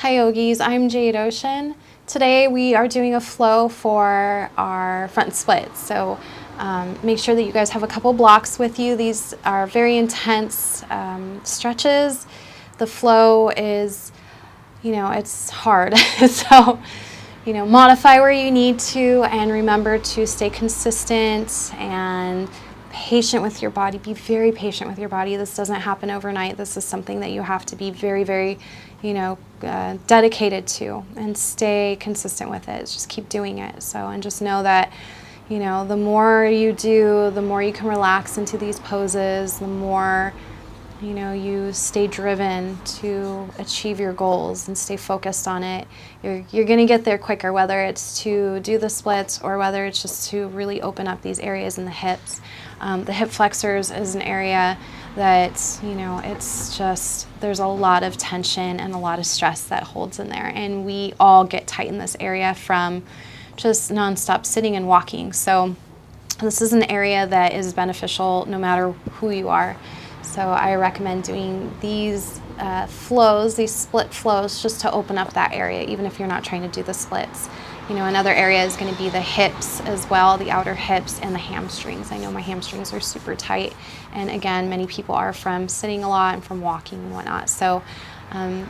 Hi yogis, I'm Jade Ocean. Today we are doing a flow for our front splits. So make sure that you guys have a couple blocks with you. These are very intense stretches. The flow is, it's hard. So, modify where you need to and remember to stay consistent and patient with your body. Be very patient with your body. This doesn't happen overnight. This is something that you have to be very, very, dedicated to and stay consistent with it. Just keep doing it. So, and just know that, the more you do, the more you can relax into these poses, the more, you stay driven to achieve your goals and stay focused on it. You're going to get there quicker, whether it's to do the splits or whether it's just to really open up these areas in the hips. The hip flexors is an area that, it's just, there's a lot of tension and a lot of stress that holds in there. And we all get tight in this area from just nonstop sitting and walking. So this is an area that is beneficial no matter who you are. So I recommend doing these flows, these split flows, just to open up that area, even if you're not trying to do the splits. Another area is going to be the hips as well, the outer hips and the hamstrings. I know my hamstrings are super tight. And again, many people are from sitting a lot and from walking and whatnot. So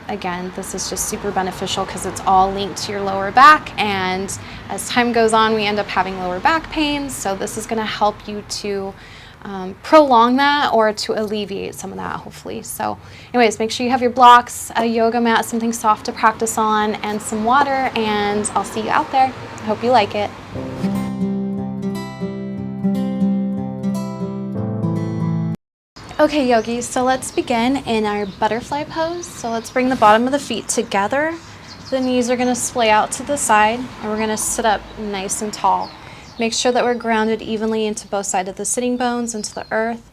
again, this is just super beneficial because it's all linked to your lower back. And as time goes on, we end up having lower back pain. So this is going to help you to prolong that or to alleviate some of that, hopefully. So anyways, make sure you have your blocks, a yoga mat, something soft to practice on, and some water, and I'll see you out there. I hope you like it. Okay, yogis, so let's begin in our butterfly pose. So let's bring the bottom of the feet together. The knees are going to splay out to the side, and we're going to sit up nice and tall. Make sure that we're grounded evenly into both sides of the sitting bones, into the earth.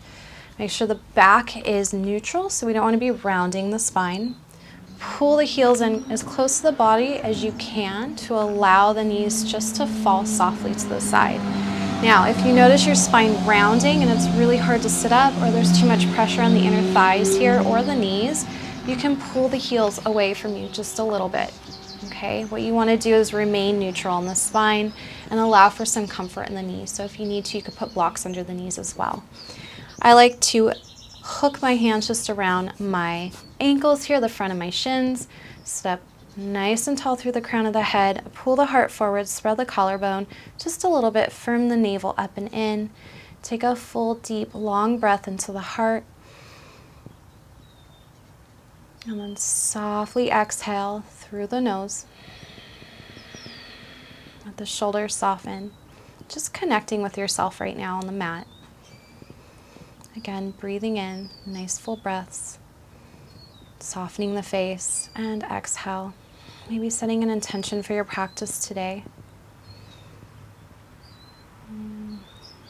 Make sure the back is neutral, so we don't want to be rounding the spine. Pull the heels in as close to the body as you can to allow the knees just to fall softly to the side. Now, if you notice your spine rounding and it's really hard to sit up, or there's too much pressure on the inner thighs here or the knees, you can pull the heels away from you just a little bit. Okay, what you want to do is remain neutral on the spine and allow for some comfort in the knees. So if you need to, you could put blocks under the knees as well. I like to hook my hands just around my ankles here, the front of my shins. Sit up nice and tall through the crown of the head. Pull the heart forward, spread the collarbone just a little bit, firm the navel up and in. Take a full, deep, long breath into the heart. And then softly exhale through the nose. Let the shoulders soften. Just connecting with yourself right now on the mat. Again, breathing in, nice full breaths. Softening the face, and exhale. Maybe setting an intention for your practice today.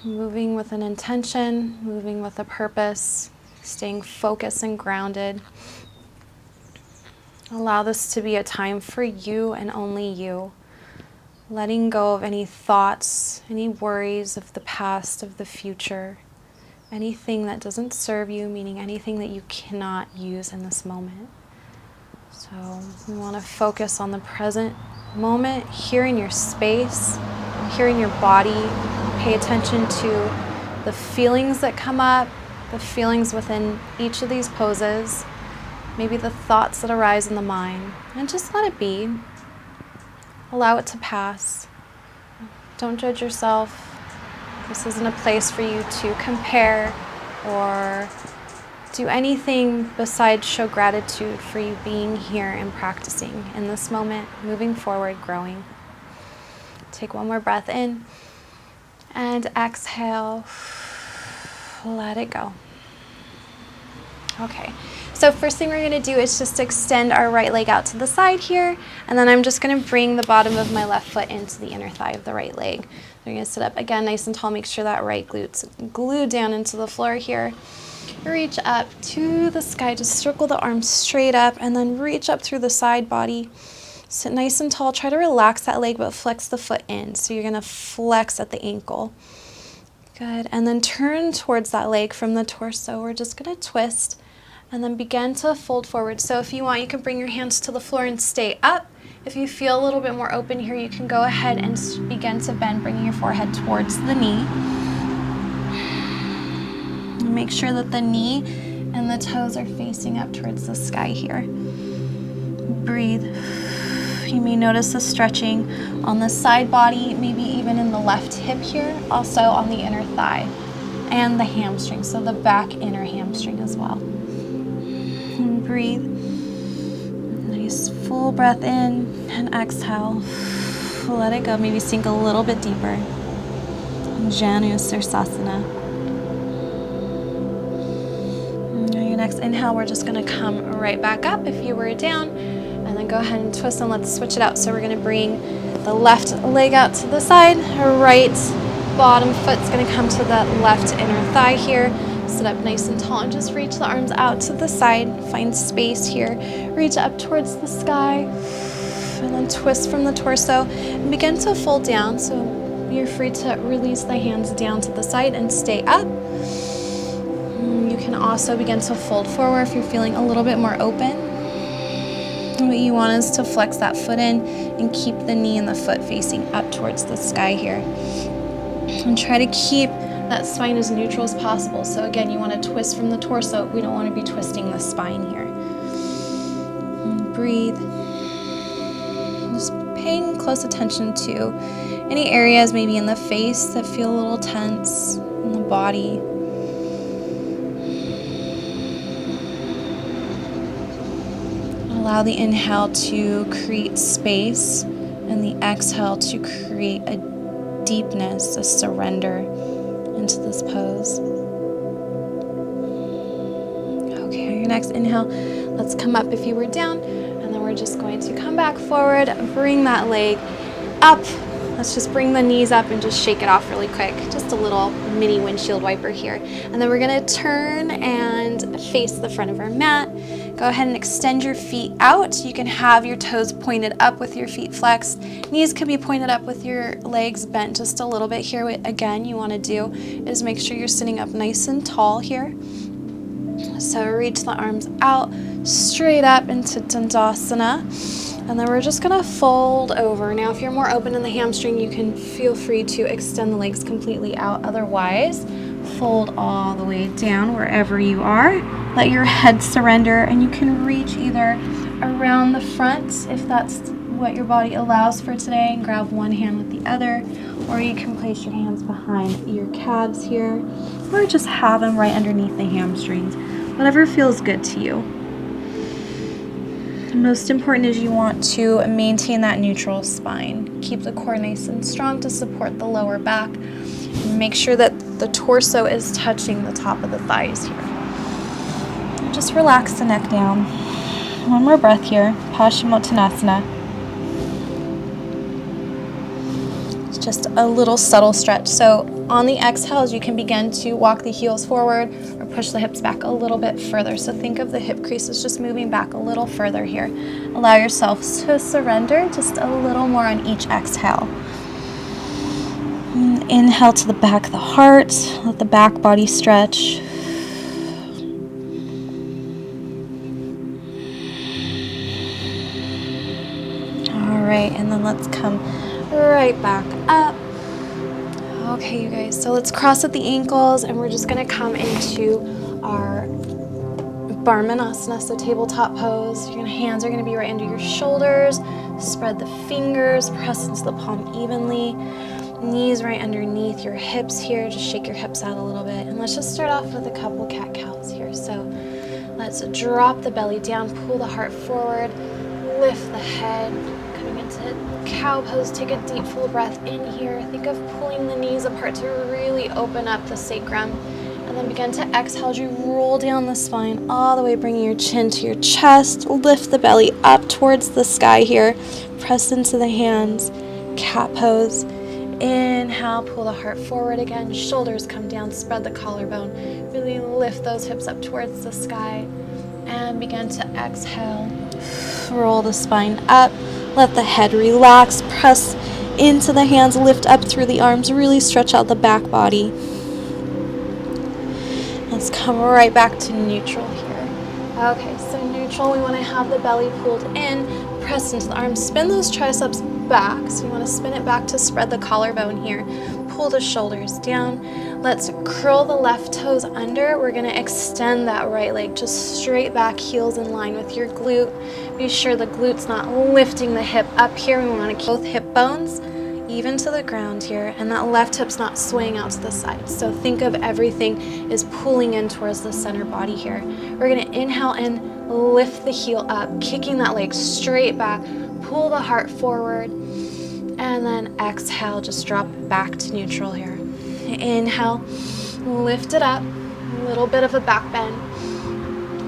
Moving with an intention, moving with a purpose, staying focused and grounded. Allow this to be a time for you and only you. Letting go of any thoughts, any worries of the past, of the future, anything that doesn't serve you, meaning anything that you cannot use in this moment. So we want to focus on the present moment, here in your space, here in your body. Pay attention to the feelings that come up, the feelings within each of these poses. Maybe the thoughts that arise in the mind, and just let it be. Allow it to pass. Don't judge yourself. This isn't a place for you to compare or do anything besides show gratitude for you being here and practicing in this moment, moving forward, growing. Take one more breath in and exhale. Let it go. Okay. So first thing we're going to do is just extend our right leg out to the side here, and then I'm just going to bring the bottom of my left foot into the inner thigh of the right leg. We're going to sit up again nice and tall. Make sure that right glute's glued down into the floor here. Reach up to the sky. Just circle the arms straight up and then reach up through the side body. Sit nice and tall. Try to relax that leg but flex the foot in. So you're going to flex at the ankle. Good. And then turn towards that leg from the torso. We're just going to twist And then begin to fold forward. So if you want, you can bring your hands to the floor and stay up. If you feel a little bit more open here, you can go ahead and begin to bend, bringing your forehead towards the knee. And make sure that the knee and the toes are facing up towards the sky here. Breathe. You may notice the stretching on the side body, maybe even in the left hip here, also on the inner thigh and the hamstring, so the back inner hamstring as well. And breathe. Nice full breath in and exhale. Let it go. Maybe sink a little bit deeper. Janu Sirsasana. Your next inhale, we're just going to come right back up if you were down, and then go ahead and twist, and let's switch it out. So we're going to bring the left leg out to the side, right bottom foot's going to come to the left inner thigh here. Sit up nice and tall and just reach the arms out to the side. Find space here. Reach up towards the sky, and then twist from the torso and begin to fold down. So you're free to release the hands down to the side and stay up. You can also begin to fold forward if you're feeling a little bit more open. What you want is to flex that foot in and keep the knee and the foot facing up towards the sky here. And try to keep that spine as neutral as possible. So again, you want to twist from the torso. We don't want to be twisting the spine here. And breathe. Just paying close attention to any areas maybe in the face that feel a little tense, in the body. Allow the inhale to create space and the exhale to create a deepness, a surrender into this pose. Okay, on your next inhale, let's come up if you were down, and then we're just going to come back forward, bring that leg up. Let's just bring the knees up and just shake it off really quick. Just a little mini windshield wiper here. And then we're gonna turn and face the front of our mat. Go ahead and extend your feet out. You can have your toes pointed up with your feet flexed. Knees can be pointed up with your legs bent just a little bit here. What, again, you wanna do is make sure you're sitting up nice and tall here. So reach the arms out, straight up into Dandasana. And then we're just gonna fold over. Now, if you're more open in the hamstring, you can feel free to extend the legs completely out. Otherwise, fold all the way down wherever you are. Let your head surrender, and you can reach either around the front if that's what your body allows for today, and grab one hand with the other, or you can place your hands behind your calves here, or just have them right underneath the hamstrings. Whatever feels good to you. The most important is you want to maintain that neutral spine. Keep the core nice and strong to support the lower back. Make sure that the torso is touching the top of the thighs here. And just relax the neck down. One more breath here. Paschimottanasana. It's just a little subtle stretch. So on the exhales, you can begin to walk the heels forward or push the hips back a little bit further. So think of the hip creases just moving back a little further here. Allow yourself to surrender just a little more on each exhale. Inhale to the back of the heart. Let the back body stretch. All right, and then let's come right back up. Okay, you guys, so let's cross at the ankles, and we're just gonna come into our Barmanasana, so tabletop pose. Your hands are gonna be right under your shoulders. Spread the fingers, press into the palm evenly. Knees right underneath your hips here. Just shake your hips out a little bit. And let's just start off with a couple cat-cows here. So let's drop the belly down, pull the heart forward, lift the head. Coming into cow pose, take a deep full breath in here. Think of pulling the knees apart to really open up the sacrum. And then begin to exhale as you roll down the spine all the way, bringing your chin to your chest. Lift the belly up towards the sky here. Press into the hands, cat pose. Inhale, pull the heart forward again. Shoulders come down, spread the collarbone. Really lift those hips up towards the sky. And begin to exhale. Roll the spine up. Let the head relax. Press into the hands, lift up through the arms. Really stretch out the back body. Let's come right back to neutral here. Okay, so neutral, we want to have the belly pulled in, press into the arms, spin those triceps back. So you want to spin it back to spread the collarbone here. Pull the shoulders down. Let's curl the left toes under. We're going to extend that right leg just straight back, heels in line with your glute. Be sure the glute's not lifting the hip up here. We want to keep both hip bones even to the ground here, and that left hip's not swaying out to the side. So think of everything is pulling in towards the center body here. We're gonna inhale in, lift the heel up, kicking that leg straight back, pull the heart forward, and then exhale, just drop back to neutral here. Inhale, lift it up, a little bit of a back bend,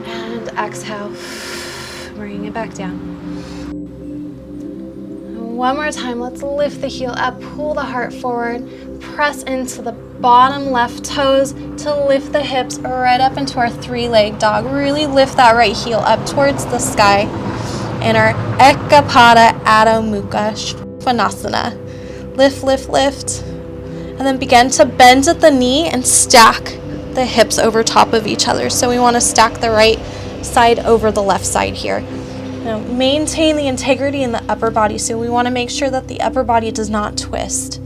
and exhale, bring it back down. One more time, let's lift the heel up, pull the heart forward, press into the bottom left toes to lift the hips right up into our three-leg dog. Really lift that right heel up towards the sky in our Ekapada Adho Mukha Svanasana. Lift, lift, lift, and then begin to bend at the knee and stack the hips over top of each other. So we want to stack the right side over the left side here. Now, maintain the integrity in the upper body, so we want to make sure that the upper body does not twist.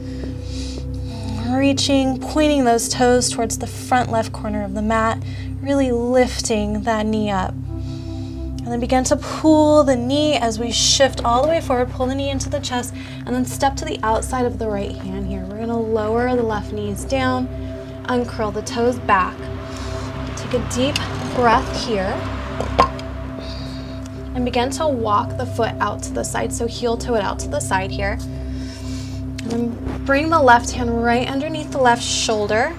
Reaching, pointing those toes towards the front left corner of the mat, really lifting that knee up. And then begin to pull the knee as we shift all the way forward, pull the knee into the chest, and then step to the outside of the right hand here. We're going to lower the left knees down, uncurl the toes back. Take a deep breath here. And begin to walk the foot out to the side, so heel toe it out to the side here. And then bring the left hand right underneath the left shoulder.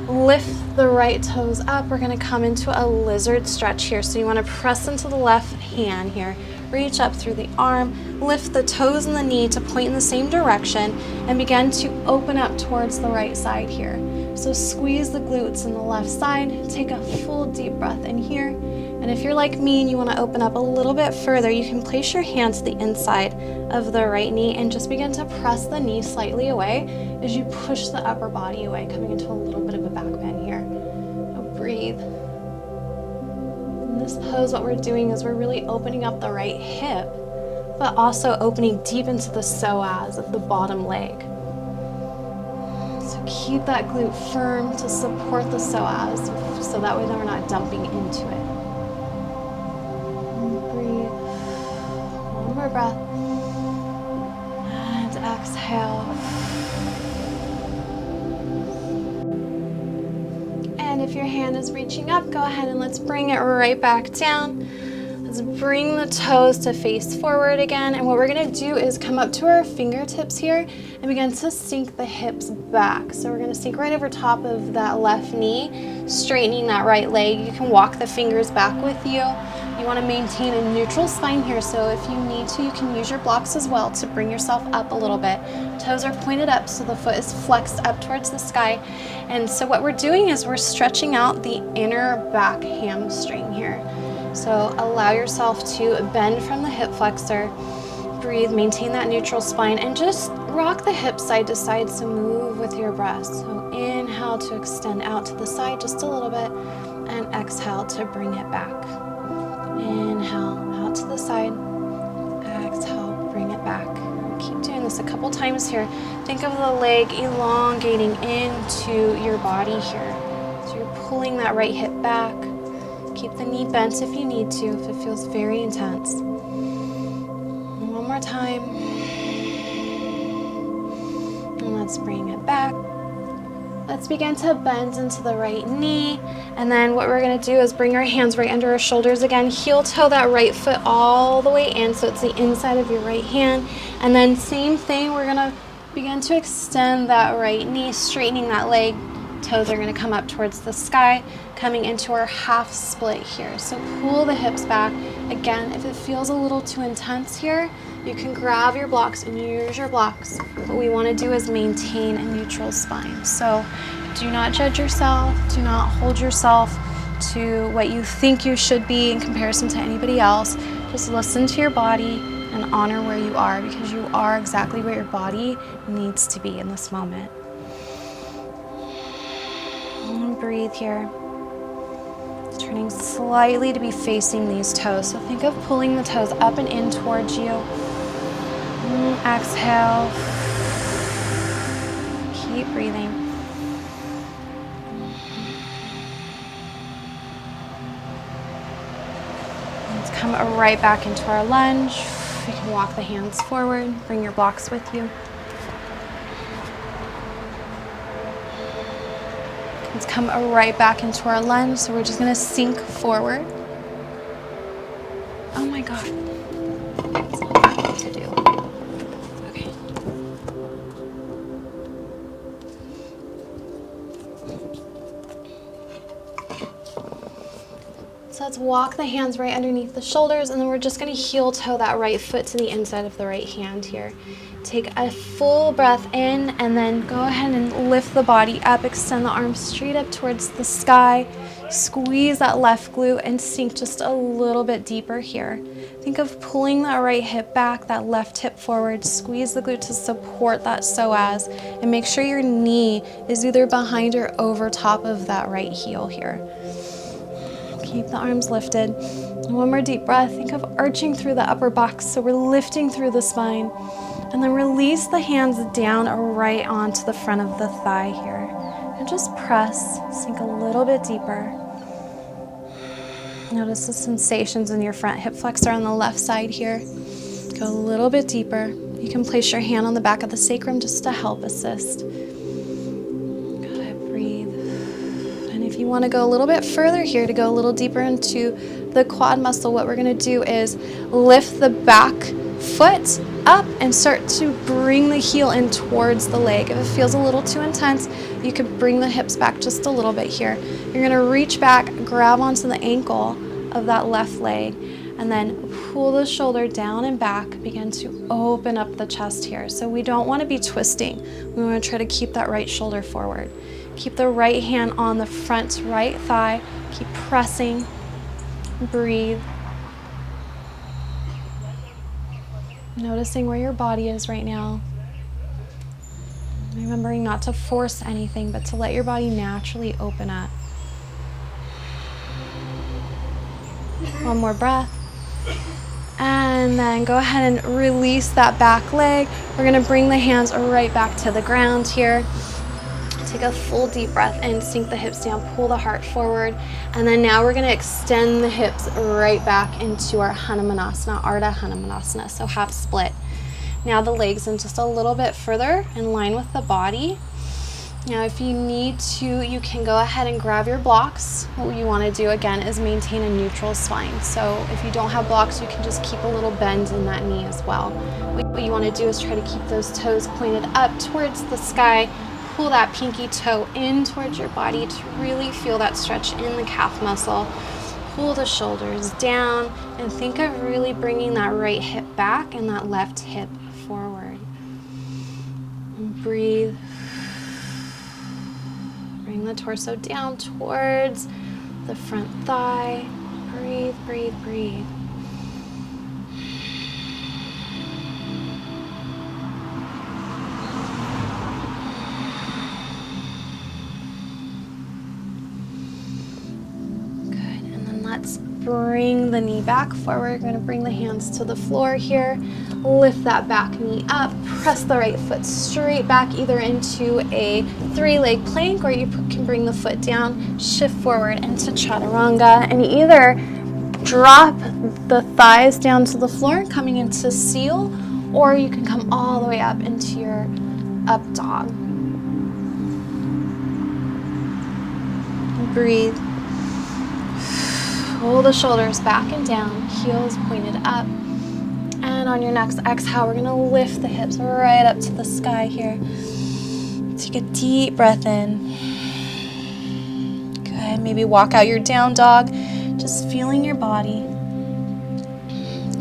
Lift the right toes up. We're going to come into a lizard stretch here. So you want to press into the left hand here. Reach up through the arm. Lift the toes and the knee to point in the same direction and begin to open up towards the right side here. So squeeze the glutes in the left side. Take a full deep breath in here. And if you're like me and you want to open up a little bit further, you can place your hand to the inside of the right knee and just begin to press the knee slightly away as you push the upper body away, coming into a little bit of a back bend here. Now breathe. In this pose, what we're doing is we're really opening up the right hip, but also opening deep into the psoas of the bottom leg. So keep that glute firm to support the psoas, so that way we're not dumping into it. One more breath, and exhale. And if your hand is reaching up, go ahead and let's bring it right back down. Let's bring the toes to face forward again, and what we're going to do is come up to our fingertips here and begin to sink the hips back. So we're going to sink right over top of that left knee, straightening that right leg. You can walk the fingers back with you. You want to maintain a neutral spine here, so if you need to, you can use your blocks as well to bring yourself up a little bit. Toes are pointed up, so the foot is flexed up towards the sky. And so what we're doing is we're stretching out the inner back hamstring here. So allow yourself to bend from the hip flexor, breathe, maintain that neutral spine, and just rock the hips side to side, so move with your breath. So inhale to extend out to the side just a little bit, and exhale to bring it back. Inhale, out to the side, exhale, bring it back. Keep doing this a couple times here. Think of the leg elongating into your body here. So you're pulling that right hip back. Keep the knee bent if you need to, if it feels very intense. One more time. And let's bring it back. Let's begin to bend into the right knee, and then what we're going to do is bring our hands right under our shoulders again, heel toe that right foot all the way in, so it's the inside of your right hand, and then same thing, we're going to begin to extend that right knee, straightening that leg. Toes are going to come up towards the sky, coming into our half split here. So pull the hips back. Again, if it feels a little too intense here, you can grab your blocks and use your blocks. What we want to do is maintain a neutral spine. So do not judge yourself. Do not hold yourself to what you think you should be in comparison to anybody else. Just listen to your body and honor where you are, because you are exactly where your body needs to be in this moment. And breathe here. Turning slightly to be facing these toes. So think of pulling the toes up and in towards you. Exhale. Keep breathing. Let's come right back into our lunge. You can walk the hands forward, bring your blocks with you. Let's come right back into our lunge. So we're just going to sink forward. Oh my God. That's not what I need to do. Okay. So let's walk the hands right underneath the shoulders, and then we're just going to heel toe that right foot to the inside of the right hand here. Take a full breath in, and then go ahead and lift the body up, extend the arms straight up towards the sky, squeeze that left glute and sink just a little bit deeper here. Think of pulling that right hip back, that left hip forward, squeeze the glute to support that psoas, and make sure your knee is either behind or over top of that right heel here. Keep the arms lifted. And one more deep breath. Think of arching through the upper box, so we're lifting through the spine. And then release the hands down right onto the front of the thigh here. And just press, sink a little bit deeper. Notice the sensations in your front hip flexor on the left side here. Go a little bit deeper. You can place your hand on the back of the sacrum just to help assist. Go ahead, breathe. And if you want to go a little bit further here, to go a little deeper into the quad muscle, what we're going to do is lift the back foot up and start to bring the heel in towards the leg. If it feels a little too intense, you could bring the hips back just a little bit here. You're going to reach back, grab onto the ankle of that left leg, and then pull the shoulder down and back. Begin to open up the chest here. So we don't want to be twisting. We want to try to keep that right shoulder forward. Keep the right hand on the front right thigh. Keep pressing. Breathe. Noticing where your body is right now. Remembering not to force anything, but to let your body naturally open up. One more breath. And then go ahead and release that back leg. We're going to bring the hands right back to the ground here. Take a full deep breath in, sink the hips down, pull the heart forward. And then now we're going to extend the hips right back into our Hanumanasana, Ardha Hanumanasana, so half split. Now the legs in just a little bit further in line with the body. Now if you need to, you can go ahead and grab your blocks. What you want to do again is maintain a neutral spine. So if you don't have blocks, you can just keep a little bend in that knee as well. What you want to do is try to keep those toes pointed up towards the sky. Pull that pinky toe in towards your body to really feel that stretch in the calf muscle. Pull the shoulders down and think of really bringing that right hip back and that left hip forward. And breathe. Bring the torso down towards the front thigh. Breathe, breathe, breathe. Let's bring the knee back forward. We're going to bring the hands to the floor here. Lift that back knee up. Press the right foot straight back, either into a three-leg plank, or you can bring the foot down, shift forward into chaturanga, and either drop the thighs down to the floor, coming into seal, or you can come all the way up into your up dog. Breathe. Pull the shoulders back and down, heels pointed up. And on your next exhale, we're gonna lift the hips right up to the sky here. Take a deep breath in. Good, maybe walk out your down dog, just feeling your body.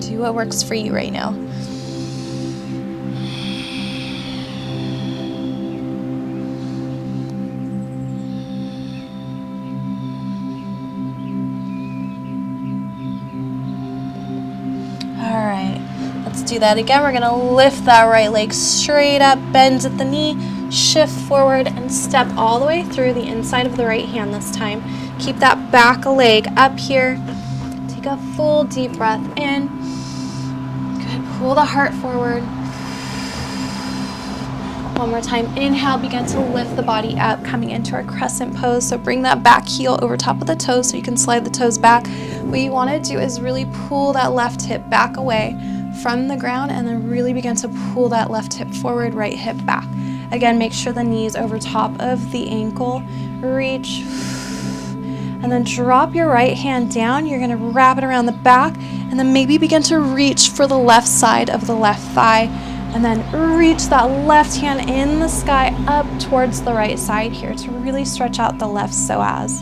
Do what works for you right now. Do that again. We're going to lift that right leg straight up, bend at the knee, shift forward, and step all the way through the inside of the right hand this time. Keep that back leg up here. Take a full deep breath in. Good, pull the heart forward. One more time, inhale, begin to lift the body up, coming into our crescent pose. So bring that back heel over top of the toes so you can slide the toes back. What you want to do is really pull that left hip back away from the ground and then really begin to pull that left hip forward, right hip back. Again, make sure the knee's over top of the ankle. Reach. And then drop your right hand down. You're going to wrap it around the back and then maybe begin to reach for the left side of the left thigh. And then reach that left hand in the sky up towards the right side here to really stretch out the left psoas.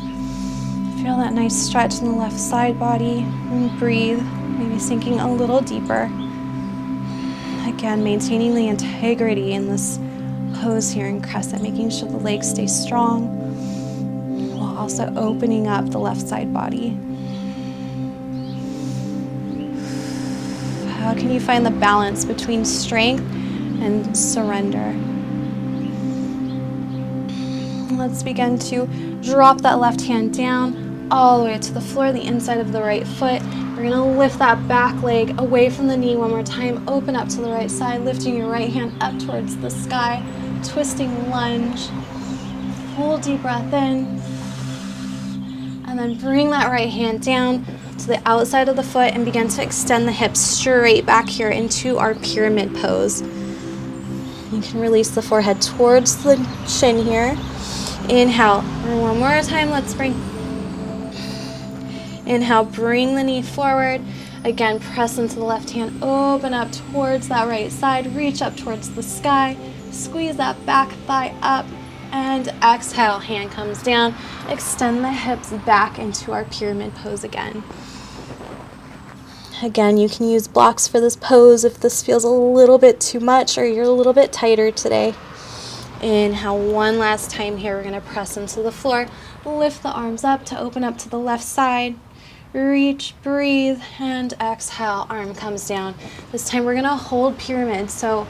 Feel that nice stretch in the left side body and breathe, maybe sinking a little deeper. Again, maintaining the integrity in this pose here in crescent, making sure the legs stay strong while also opening up the left side body. How can you find the balance between strength and surrender? Let's begin to drop that left hand down all the way to the floor, the inside of the right foot. We're going to lift that back leg away from the knee one more time. Open up to the right side, lifting your right hand up towards the sky, twisting lunge. Full deep breath in. And then bring that right hand down to the outside of the foot and begin to extend the hips straight back here into our pyramid pose. You can release the forehead towards the chin here. Inhale. And one more time, let's bring. Inhale, bring the knee forward. Again, press into the left hand, open up towards that right side, reach up towards the sky, squeeze that back thigh up, and exhale, hand comes down. Extend the hips back into our pyramid pose again. Again, you can use blocks for this pose if this feels a little bit too much or you're a little bit tighter today. Inhale, one last time here. We're going to press into the floor. Lift the arms up to open up to the left side. Reach, breathe, and exhale. Arm comes down. This time we're going to hold pyramid. So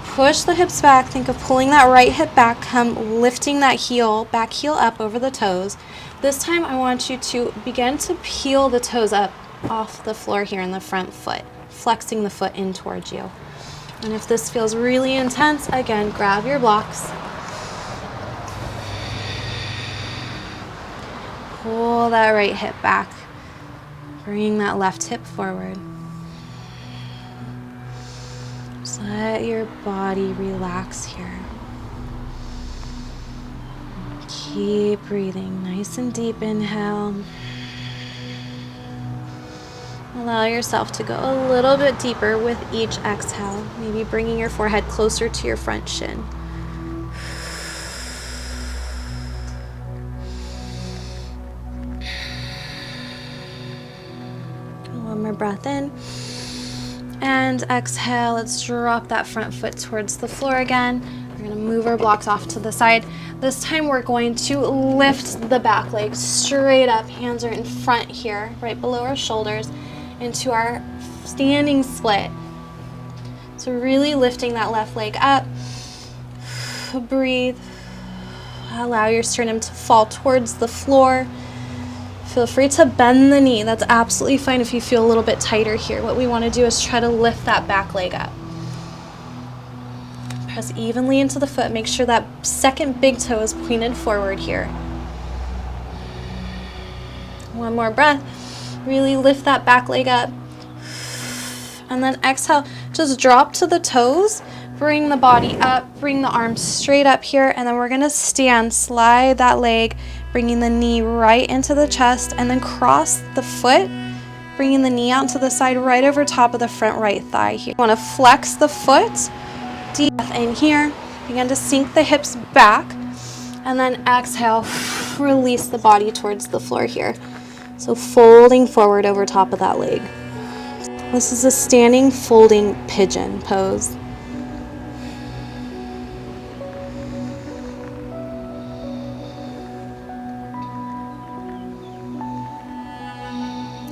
push the hips back. Think of pulling that right hip back. Come lifting that heel, back heel up over the toes. This time I want you to begin to peel the toes up off the floor here in the front foot, flexing the foot in towards you. And if this feels really intense, again, grab your blocks. Pull that right hip back. Bring that left hip forward. Just let your body relax here. Keep breathing nice and deep. Inhale. Allow yourself to go a little bit deeper with each exhale, maybe bringing your forehead closer to your front shin. One more breath in. And exhale, let's drop that front foot towards the floor again. We're going to move our blocks off to the side. This time we're going to lift the back leg straight up. Hands are in front here, right below our shoulders, into our standing split. So really lifting that left leg up. Breathe. Allow your sternum to fall towards the floor. Feel free to bend the knee. That's absolutely fine if you feel a little bit tighter here. What we want to do is try to lift that back leg up. Press evenly into the foot. Make sure that second big toe is pointed forward here. One more breath. Really lift that back leg up. And then exhale, just drop to the toes. Bring the body up, bring the arms straight up here, and then we're gonna stand, slide that leg, bringing the knee right into the chest, and then cross the foot, bringing the knee out to the side right over top of the front right thigh here. You wanna flex the foot, deep breath in here, begin to sink the hips back, and then exhale, release the body towards the floor here. So folding forward over top of that leg. This is a standing folding pigeon pose.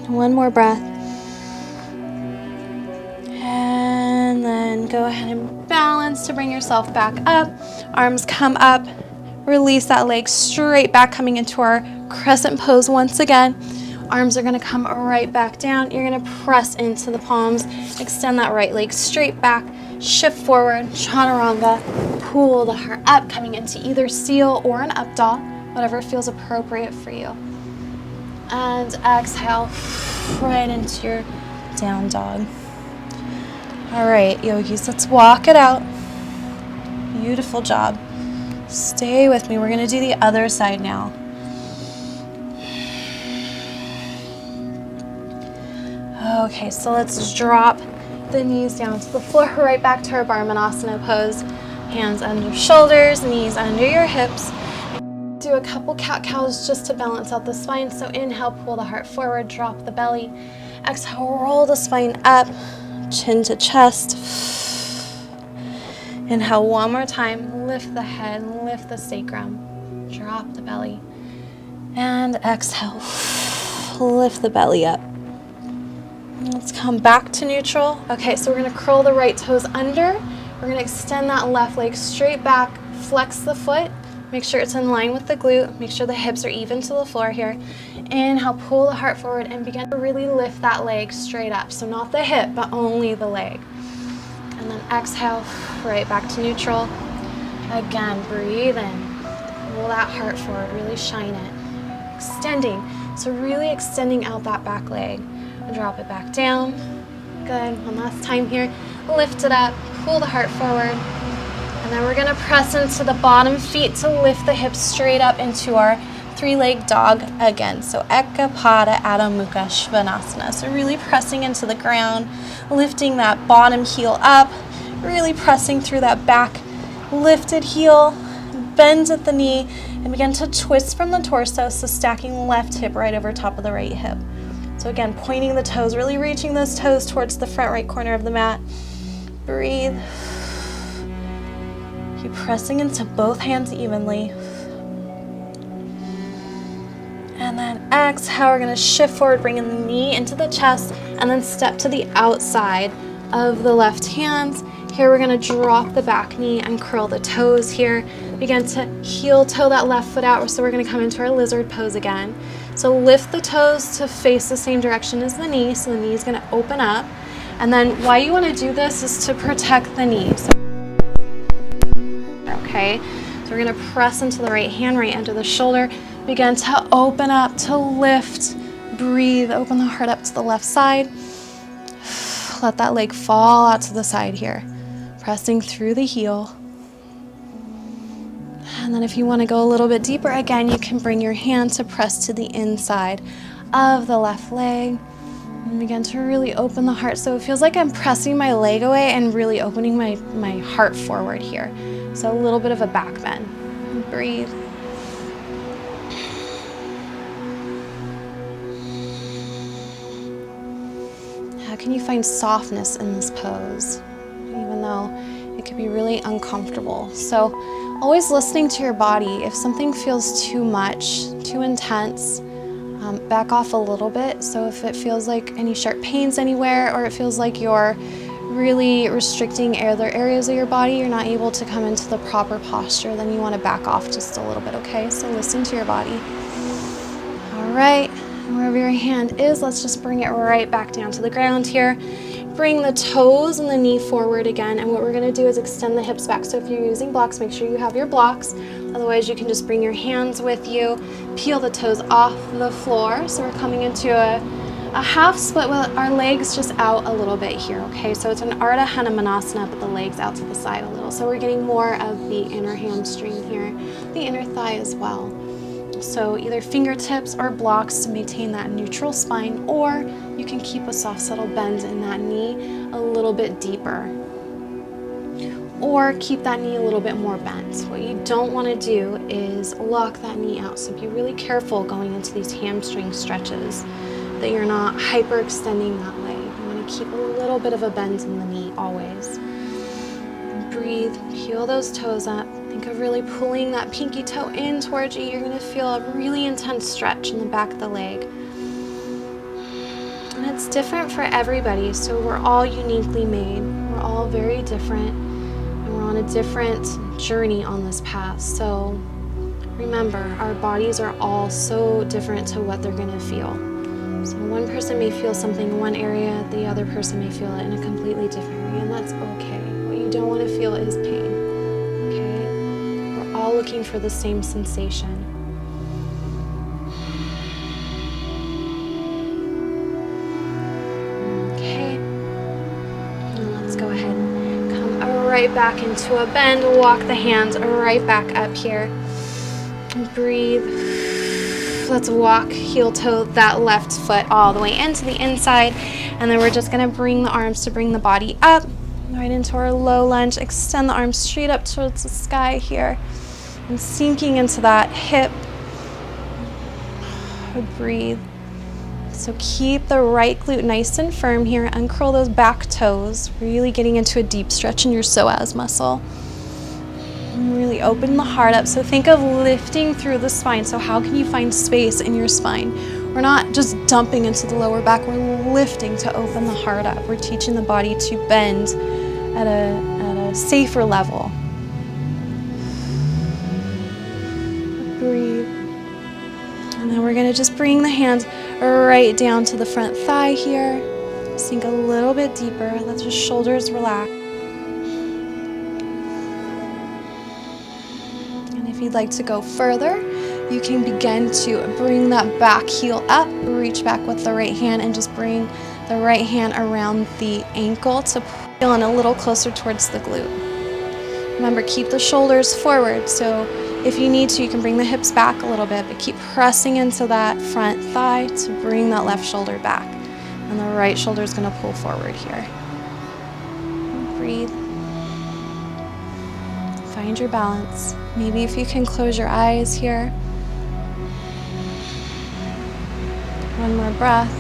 One more breath. And then go ahead and balance to bring yourself back up. Arms come up. Release that leg straight back, coming into our crescent pose once again. Arms are gonna come right back down. You're gonna press into the palms, extend that right leg straight back, shift forward, chaturanga, pull the heart up, coming into either seal or an up dog, whatever feels appropriate for you. And exhale, right into your down dog. All right, yogis, let's walk it out. Beautiful job. Stay with me. We're gonna do the other side now. Okay, so let's drop the knees down to the floor, right back to our Barmanasana pose. Hands under shoulders, knees under your hips. Do a couple cat-cows just to balance out the spine. So inhale, pull the heart forward, drop the belly. Exhale, roll the spine up, chin to chest. Inhale one more time, lift the head, lift the sacrum, drop the belly. And exhale, lift the belly up. Let's come back to neutral. Okay, so we're gonna curl the right toes under. We're gonna extend that left leg straight back, flex the foot. Make sure it's in line with the glute. Make sure the hips are even to the floor here. Inhale, pull the heart forward and begin to really lift that leg straight up. So not the hip, but only the leg. And then exhale, right back to neutral. Again, breathe in. Pull that heart forward, really shine it. Extending, so really extending out that back leg. Drop it back down. Good, one last time here. Lift it up, pull the heart forward. And then we're gonna press into the bottom feet to lift the hips straight up into our three-leg dog again. So Ekapada Adho Mukha Svanasana. So really pressing into the ground, lifting that bottom heel up, really pressing through that back lifted heel, bend at the knee, and begin to twist from the torso, so stacking left hip right over top of the right hip. So again, pointing the toes, really reaching those toes towards the front right corner of the mat. Breathe. Keep pressing into both hands evenly. And then exhale, we're gonna shift forward, bringing the knee into the chest, and then step to the outside of the left hand. Here we're gonna drop the back knee and curl the toes here. Begin to heel toe that left foot out, so we're gonna come into our lizard pose again. So lift the toes to face the same direction as the knee, so the knee is gonna open up. And then why you wanna do this is to protect the knee. Okay, so we're gonna press into the right hand, right under the shoulder. Begin to open up, to lift, breathe, open the heart up to the left side. Let that leg fall out to the side here. Pressing through the heel. And then if you want to go a little bit deeper, again, you can bring your hand to press to the inside of the left leg. And begin to really open the heart. So it feels like I'm pressing my leg away and really opening my heart forward here. So a little bit of a back bend. Breathe. How can you find softness in this pose, even though it could be really uncomfortable? So always listening to your body. If something feels too much, too intense, back off a little bit. So if it feels like any sharp pains anywhere, or it feels like you're really restricting other areas of your body, you're not able to come into the proper posture, then you want to back off just a little bit, okay? So listen to your body. All right, and wherever your hand is, let's just bring it right back down to the ground here. Bring the toes and the knee forward again, and what we're going to do is extend the hips back. So if you're using blocks, make sure you have your blocks. Otherwise, you can just bring your hands with you, peel the toes off the floor. So we're coming into a half split with our legs just out a little bit here, okay? So it's an Ardha Hanumanasana, but the legs out to the side a little. So we're getting more of the inner hamstring here, the inner thigh as well. So either fingertips or blocks to maintain that neutral spine, or you can keep a soft, subtle bend in that knee a little bit deeper. Or keep that knee a little bit more bent. What you don't want to do is lock that knee out. So be really careful going into these hamstring stretches that you're not hyperextending that leg. You want to keep a little bit of a bend in the knee always. Breathe, peel those toes up. Think of really pulling that pinky toe in towards you. You're going to feel a really intense stretch in the back of the leg. And it's different for everybody, so we're all uniquely made. We're all very different, and we're on a different journey on this path. So Remember, our bodies are all so different to what they're gonna feel. So one person may feel something in one area, the other person may feel it in a completely different area, and that's okay. What you don't want to feel is pain, okay? We're all looking for the same sensation. Okay, and let's go ahead and come right back into a bend, walk the hands right back up here. Breathe. Let's walk heel toe that left foot all the way into the inside, and then we're just going to bring the arms to bring the body up right into our low lunge. Extend the arms straight up towards the sky here and sinking into that hip. Breathe. So keep the right glute nice and firm here. Uncurl those back toes, really getting into a deep stretch in your psoas muscle. And really open the heart up. So think of lifting through the spine. So how can you find space in your spine? We're not just dumping into the lower back, we're lifting to open the heart up. We're teaching the body to bend at a safer level. Breathe. And then we're gonna just bring the hands right down to the front thigh here. Sink a little bit deeper. Let the shoulders relax. If you'd like to go further, you can begin to bring that back heel up, reach back with the right hand, and just bring the right hand around the ankle to pull in a little closer towards the glute. Remember, keep the shoulders forward, so if you need to, you can bring the hips back a little bit, but keep pressing into that front thigh to bring that left shoulder back. And the right shoulder is going to pull forward here. Breathe. Find your balance. Maybe if you can close your eyes here. One more breath.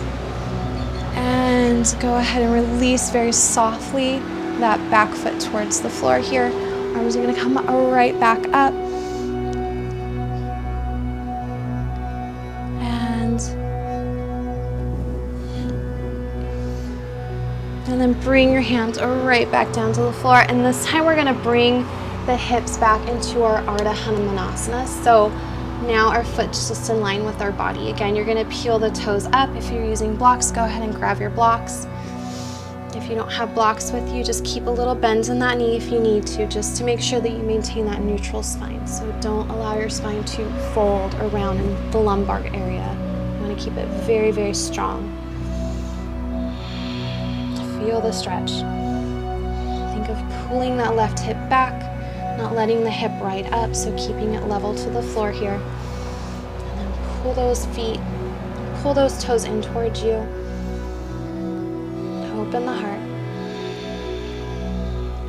And go ahead and release very softly that back foot towards the floor here. Arms are going to come right back up. And then bring your hands right back down to the floor. And this time we're going to bring the hips back into our Ardha Hanumanasana. So now our foot's just in line with our body. Again, you're going to peel the toes up. If you're using blocks, go ahead and grab your blocks. If you don't have blocks with you, just keep a little bend in that knee if you need to, just to make sure that you maintain that neutral spine. So don't allow your spine to fold around in the lumbar area. You want to keep it very, very strong. Feel the stretch. Think of pulling that left hip back, not letting the hip right up, so keeping it level to the floor here. And then pull those feet, pull those toes in towards you. Open the heart.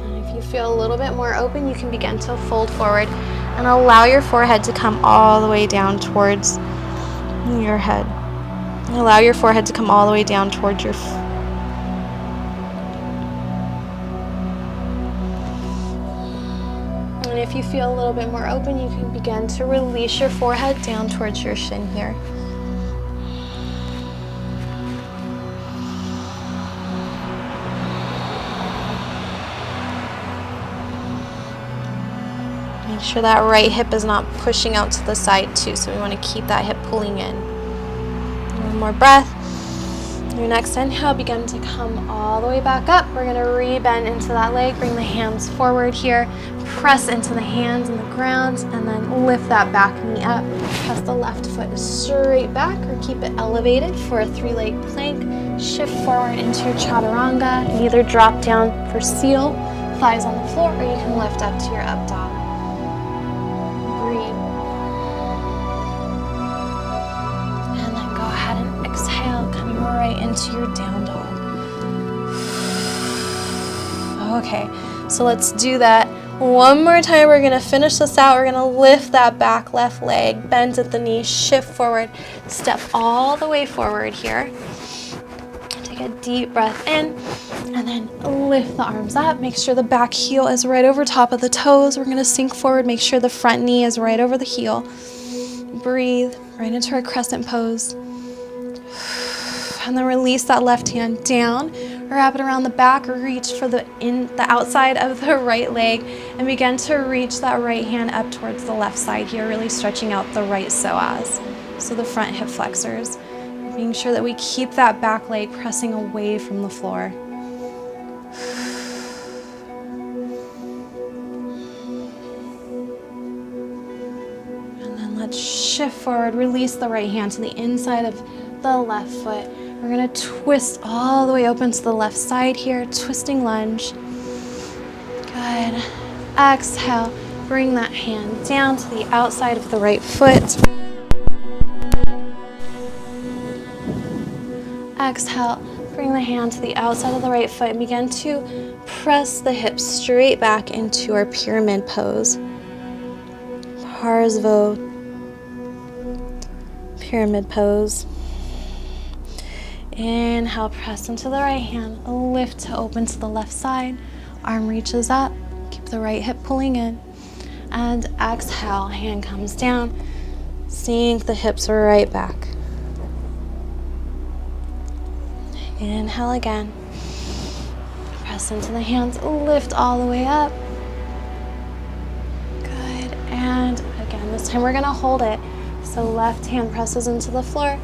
And if you feel a little bit more open, you can begin to fold forward and allow your forehead to come all the way down towards your head. And allow your forehead to come all the way down towards your And if you feel a little bit more open, you can begin to release your forehead down towards your shin here. Make sure that right hip is not pushing out to the side too, so we want to keep that hip pulling in. One more breath. Your next inhale, begin to come all the way back up. We're going to re-bend into that leg, bring the hands forward here, press into the hands and the ground, and then lift that back knee up. Press the left foot straight back or keep it elevated for a 3-leg plank. Shift forward into your chaturanga, and either drop down for seal, thighs on the floor, or you can lift up to your up dog. Breathe. And then go ahead and exhale, coming right into your down dog. Okay, so let's do that one more time. We're gonna finish this out. We're gonna lift that back left leg, bend at the knee, shift forward, step all the way forward here. Take a deep breath in, and then lift the arms up. Make sure the back heel is right over top of the toes. We're gonna sink forward, make sure the front knee is right over the heel. Breathe right into our crescent pose. And then release that left hand down. wrap it around the back, reach for the outside of the right leg, and begin to reach that right hand up towards the left side here, really stretching out the right psoas, so the front hip flexors. Making sure that we keep that back leg pressing away from the floor. And then let's shift forward, release the right hand to the inside of the left foot. We're gonna twist all the way open to the left side here, twisting lunge. Good. Exhale, bring that hand down to the outside of the right foot. Exhale, bring the hand to the outside of the right foot and begin to press the hips straight back into our pyramid pose. Parsvo pyramid pose. Inhale, press into the right hand, lift to open to the left side. Arm reaches up, keep the right hip pulling in. And exhale, hand comes down, sink the hips right back. Inhale again. Press into the hands, lift all the way up. Good, and again, this time we're gonna hold it. So left hand presses into the floor.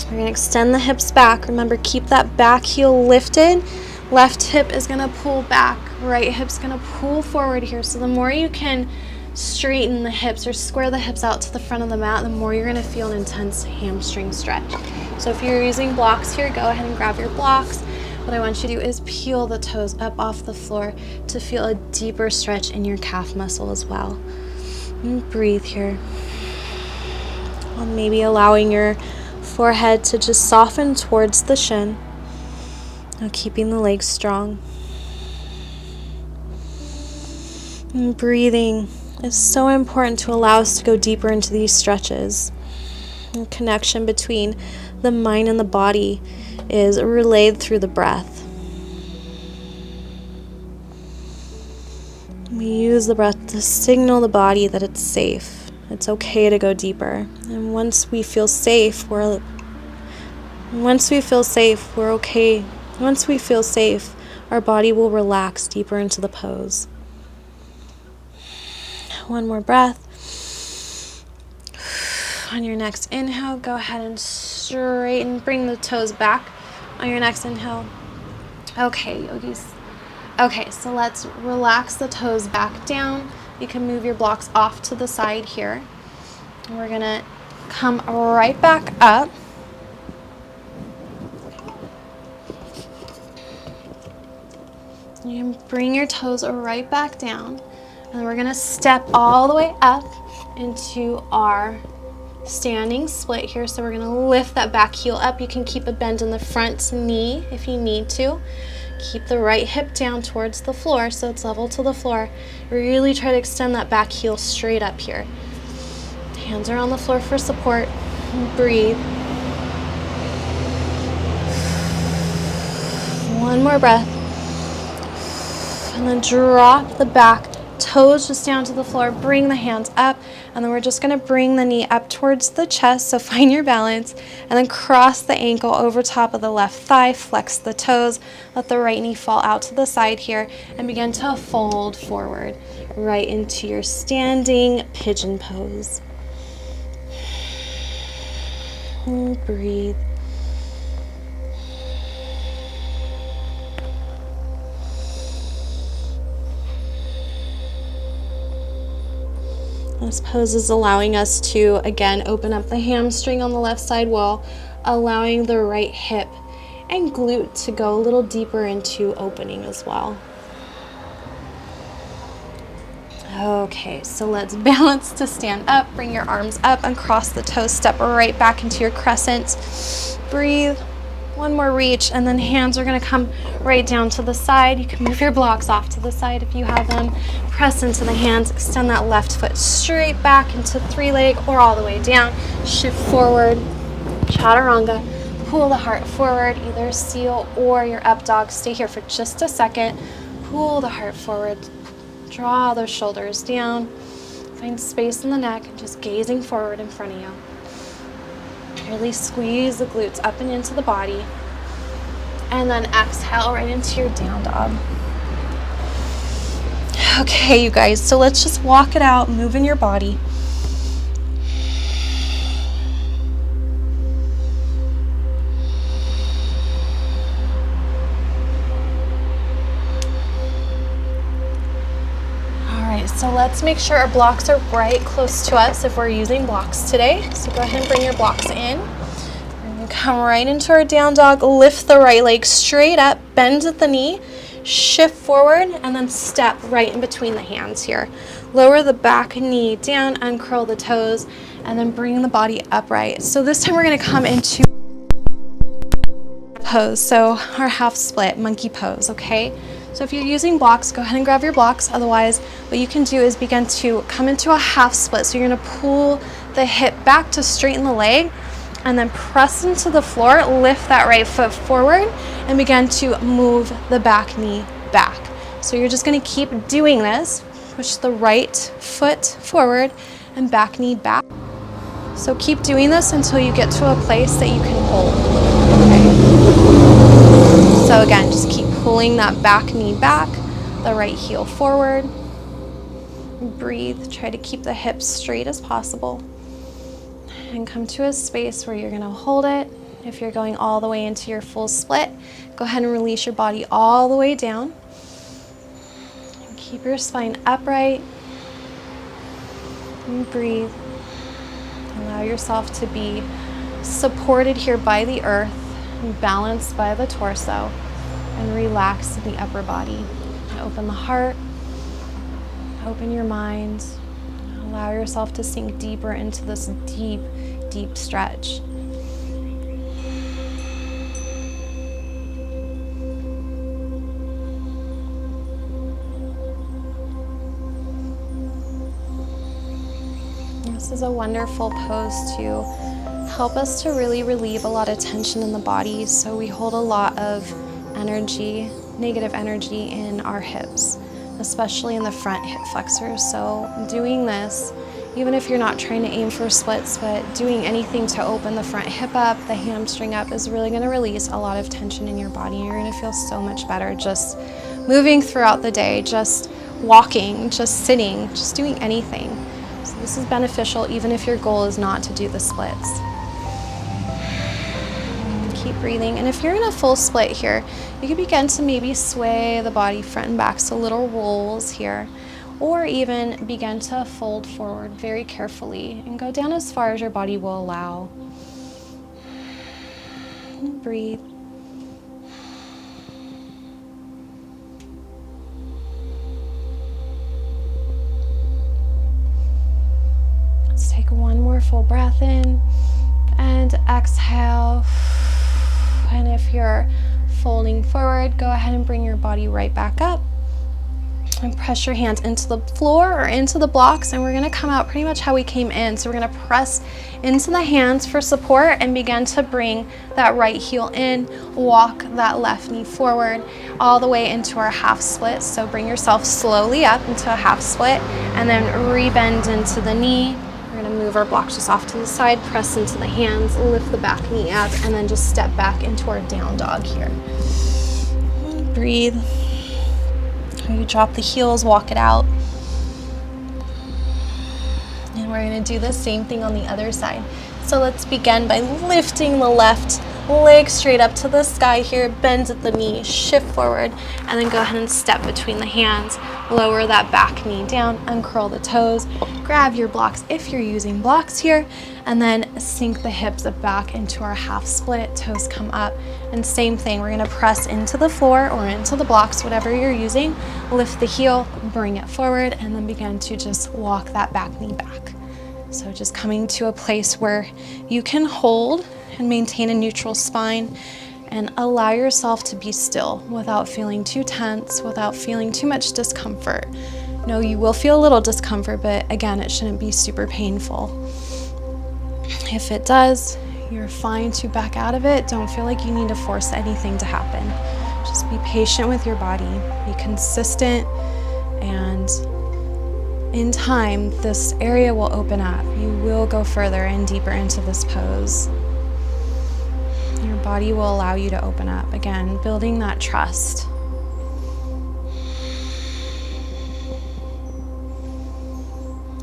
We're gonna extend the hips back. Remember, keep that back heel lifted. Left hip is gonna pull back, right hip's gonna pull forward here. So the more you can straighten the hips or square the hips out to the front of the mat, the more you're gonna feel an intense hamstring stretch. So if you're using blocks here, go ahead and grab your blocks. What I want you to do is peel the toes up off the floor to feel a deeper stretch in your calf muscle as well. And breathe here. While maybe allowing your forehead to just soften towards the shin. Now keeping the legs strong. And breathing is so important to allow us to go deeper into these stretches. The connection between the mind and the body is relayed through the breath. We use the breath to signal the body that it's safe. It's okay to go deeper. And once we feel safe, we're okay. Once we feel safe, our body will relax deeper into the pose. One more breath. On your next inhale, go ahead and straighten, bring the toes back. On your next inhale. Okay, yogis. Okay, so let's relax the toes back down. You can move your blocks off to the side here. And we're gonna come right back up. You can bring your toes right back down. And we're gonna step all the way up into our standing split here. So we're gonna lift that back heel up. You can keep a bend in the front knee if you need to. Keep the right hip down towards the floor so it's level to the floor. Really try to extend that back heel straight up here. Hands are on the floor for support. Breathe. One more breath. And then drop the back toes just down to the floor. Bring the hands up. And then we're just going to bring the knee up towards the chest. So find your balance. And then cross the ankle over top of the left thigh. Flex the toes. Let the right knee fall out to the side here. And begin to fold forward right into your standing pigeon pose. And breathe. This pose is allowing us to, again, open up the hamstring on the left side wall, allowing the right hip and glute to go a little deeper into opening as well. Okay, so let's balance to stand up. Bring your arms up and cross the toes. Step right back into your crescent. Breathe. One more reach, and then hands are going to come right down to the side. You can move your blocks off to the side if you have them. Press into the hands. Extend that left foot straight back into three leg or all the way down. Shift forward. Chaturanga. Pull the heart forward, either seal or your up dog. Stay here for just a second. Pull the heart forward. Draw those shoulders down. Find space in the neck and just gazing forward in front of you. Really squeeze the glutes up and into the body. And then exhale right into your down dog. Okay, you guys, so let's just walk it out, move in your body. So let's make sure our blocks are right close to us if we're using blocks today. So go ahead and bring your blocks in. And come right into our down dog. Lift the right leg straight up, bend at the knee, shift forward, and then step right in between the hands here. Lower the back knee down, uncurl the toes, and then bring the body upright. So this time we're going to come into pose. So our half split, monkey pose, okay? So if you're using blocks, go ahead and grab your blocks. Otherwise, what you can do is begin to come into a half split. So you're gonna pull the hip back to straighten the leg and then press into the floor, lift that right foot forward and begin to move the back knee back. So you're just gonna keep doing this. Push the right foot forward and back knee back. So keep doing this until you get to a place that you can hold. Okay. So again, just keep pulling that back knee back, the right heel forward. Breathe, try to keep the hips straight as possible. And come to a space where you're gonna hold it. If you're going all the way into your full split, go ahead and release your body all the way down. And keep your spine upright. And breathe. Allow yourself to be supported here by the earth and balanced by the torso. And relax in the upper body. Open the heart, open your mind. Allow yourself to sink deeper into this deep, deep stretch. This is a wonderful pose to help us to really relieve a lot of tension in the body. So we hold a lot of energy, negative energy in our hips, especially in the front hip flexors. So doing this, even if you're not trying to aim for splits, but doing anything to open the front hip up, the hamstring up, is really going to release a lot of tension in your body. You're going to feel so much better just moving throughout the day, just walking, just sitting, just doing anything. So this is beneficial even if your goal is not to do the splits. Keep breathing, and if you're in a full split here, you can begin to maybe sway the body front and back, so little rolls here, or even begin to fold forward very carefully and go down as far as your body will allow. And breathe. Let's take one more full breath in and exhale. And if you're folding forward, go ahead and bring your body right back up and press your hands into the floor or into the blocks, and we're going to come out pretty much how we came in. So we're going to press into the hands for support and begin to bring that right heel in, walk that left knee forward all the way into our half split. So bring yourself slowly up into a half split and then rebend into the knee. We're going to move our blocks just off to the side, press into the hands, lift the back knee up, and then just step back into our down dog here. Breathe. You drop the heels, walk it out. And we're going to do the same thing on the other side. So let's begin by lifting the left leg straight up to the sky here, bend at the knee, shift forward, and then go ahead and step between the hands. Lower that back knee down, uncurl the toes, grab your blocks if you're using blocks here, and then sink the hips back into our half split, toes come up, and same thing, we're gonna press into the floor or into the blocks, whatever you're using, lift the heel, bring it forward, and then begin to just walk that back knee back. So just coming to a place where you can hold and maintain a neutral spine and allow yourself to be still without feeling too tense, without feeling too much discomfort. No, you will feel a little discomfort, but again, it shouldn't be super painful. If it does, you're fine to back out of it. Don't feel like you need to force anything to happen. Just be patient with your body, be consistent, and in time, this area will open up. You will go further and deeper into this pose. Your body will allow you to open up. Again, building that trust.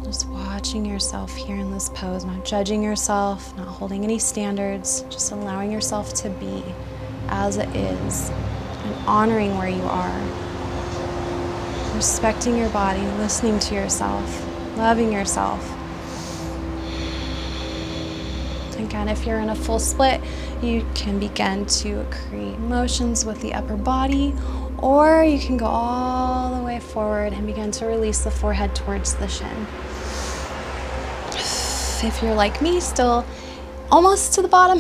Just watching yourself here in this pose, not judging yourself, not holding any standards, just allowing yourself to be as it is and honoring where you are. Respecting your body, listening to yourself, loving yourself. Again, if you're in a full split, you can begin to create motions with the upper body, or you can go all the way forward and begin to release the forehead towards the shin. If you're like me, still almost to the bottom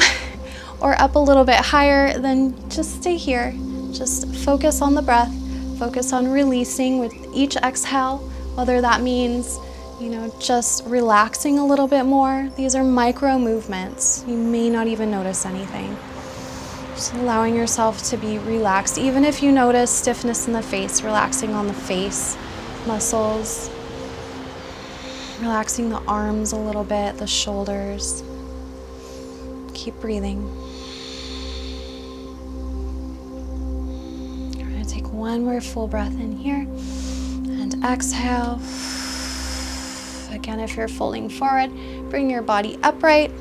or up a little bit higher, then just stay here. Just focus on the breath, focus on releasing with each exhale, whether that means, just relaxing a little bit more. These are micro movements. You may not even notice anything. Just allowing yourself to be relaxed. Even if you notice stiffness in the face, relaxing on the face muscles. Relaxing the arms a little bit, the shoulders. Keep breathing. We're going to take one more full breath in here and exhale. Again, if you're folding forward, bring your body upright,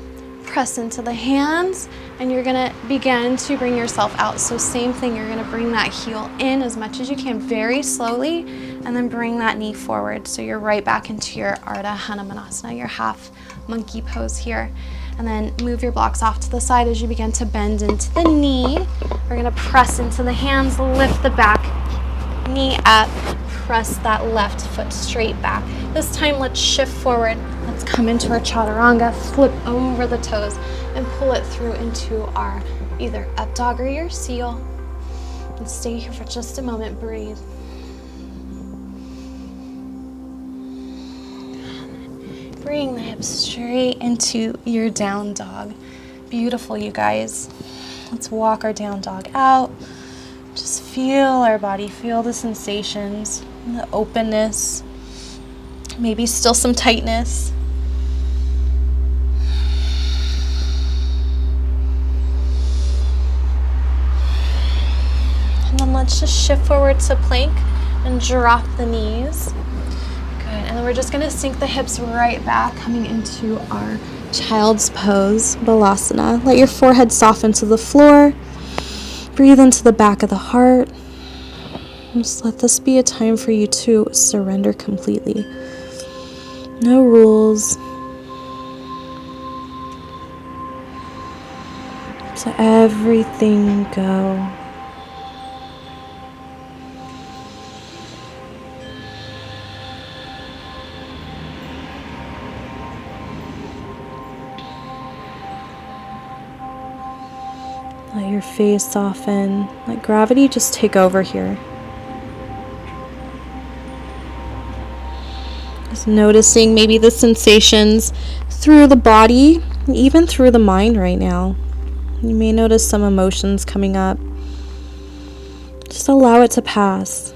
press into the hands, and you're going to begin to bring yourself out. So same thing, you're going to bring that heel in as much as you can, very slowly, and then bring that knee forward. So you're right back into your Ardha Hanumanasana, your half monkey pose here. And then move your blocks off to the side as you begin to bend into the knee. We're going to press into the hands, lift the back knee up, press that left foot straight back. This time, let's shift forward. Let's come into our chaturanga, flip over the toes, and pull it through into our either up dog or your seal. And stay here for just a moment, breathe. Bring the hips straight into your down dog. Beautiful, you guys. Let's walk our down dog out. Just feel our body, feel the sensations, the openness, maybe still some tightness. And then let's just shift forward to plank and drop the knees. And then we're just going to sink the hips right back, coming into our child's pose, Balasana. Let your forehead soften to the floor. Breathe into the back of the heart. Just let this be a time for you to surrender completely. No rules. So everything go. Let your face soften. Let gravity just take over here. Just noticing maybe the sensations through the body, even through the mind right now. You may notice some emotions coming up. Just allow it to pass.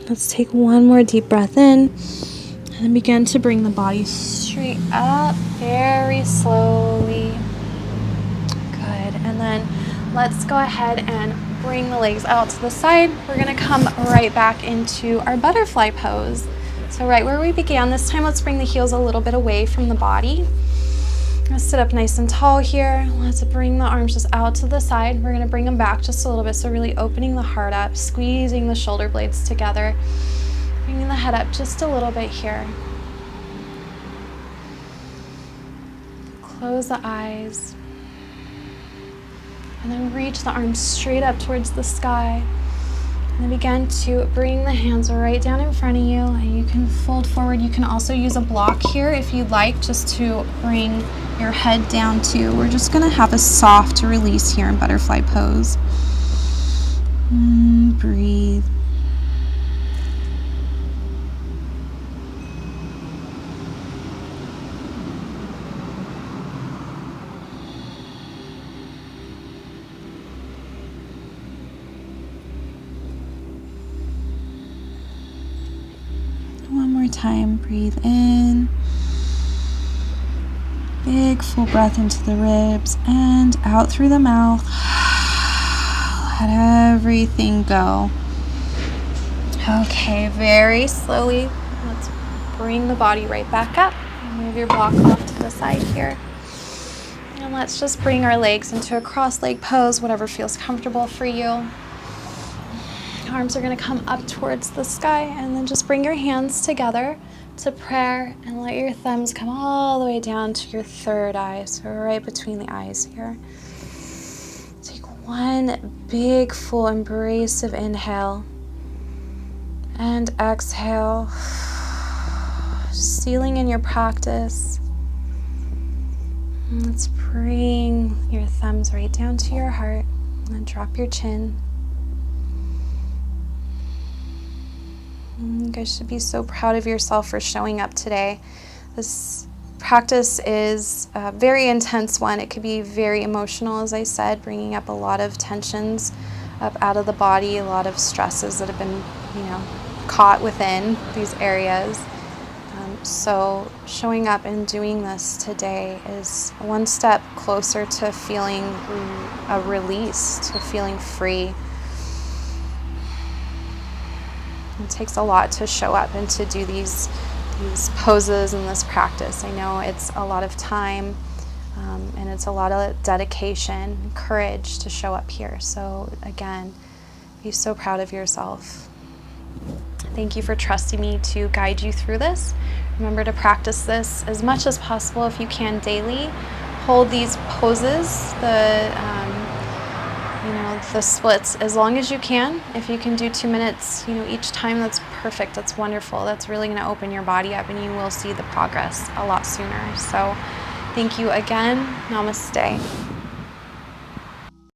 Let's take one more deep breath in. And begin to bring the body straight up very slowly. Good. And then let's go ahead and bring the legs out to the side. We're going to come right back into our butterfly pose. So right where we began, this time let's bring the heels a little bit away from the body. I'm going to sit up nice and tall here. Let's bring the arms just out to the side. We're going to bring them back just a little bit. So really opening the heart up, squeezing the shoulder blades together. Bringing the head up just a little bit here. Close the eyes. And then reach the arms straight up towards the sky. And then begin to bring the hands right down in front of you. And you can fold forward. You can also use a block here if you'd like, just to bring your head down too. We're just going to have a soft release here in butterfly pose. Breathe. One more time, breathe in big full breath into the ribs and out through the mouth. Let everything go. Okay, very slowly, let's bring the body right back up. Move your block off to the side here. And let's just bring our legs into a cross-leg pose, whatever feels comfortable for you. Arms are going to come up towards the sky, and then just bring your hands together to prayer and let your thumbs come all the way down to your third eye, so right between the eyes here. Take one big full embracive inhale and exhale, sealing in your practice. And let's bring your thumbs right down to your heart and drop your chin. You guys should be so proud of yourself for showing up today. This practice is a very intense one. It could be very emotional, as I said, bringing up a lot of tensions up out of the body, a lot of stresses that have been, caught within these areas. So showing up and doing this today is one step closer to feeling a release, to feeling free. It takes a lot to show up and to do these poses and this practice. I know it's a lot of time and it's a lot of dedication, courage to show up here. So again, be so proud of yourself. Thank you for trusting me to guide you through this. Remember to practice this as much as possible if you can daily. Hold these poses, the splits, as long as you can. If you can do 2 minutes, each time, that's perfect. That's wonderful. That's really going to open your body up, and you will see the progress a lot sooner. So thank you again. Namaste.